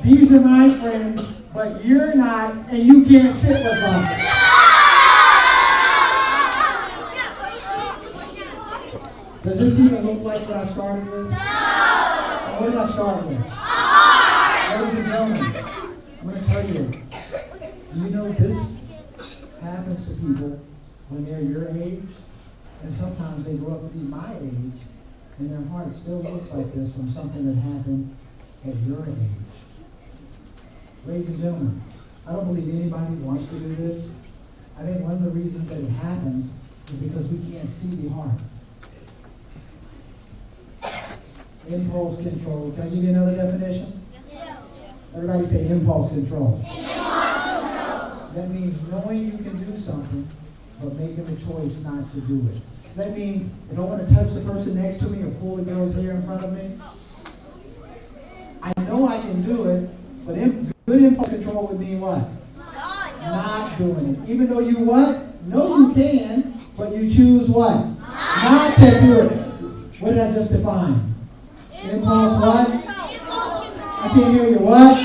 These are my friends, but you're not, and you can't sit with us. Does this even look like what I started with? No! What did I start with? Ladies and gentlemen, I'm going to tell you, you know this happens to people when they're your age, and sometimes they grow up to be my age, and their heart still looks like this from something that happened at your age. Ladies and gentlemen, I don't believe anybody wants to do this. I think one of the reasons that it happens is because we can't see the heart. Impulse control. Can I give you another definition? Yes. Everybody say impulse control. That means knowing you can do something, but making the choice not to do it. That means if I want to touch the person next to me or pull the girl's hair in front of me, I know I can do it, but good impulse control would mean what? Not doing it. Even though you what? Know you can, but you choose what? Not to do it. What did I just define? Impulse what? I can't hear you. What?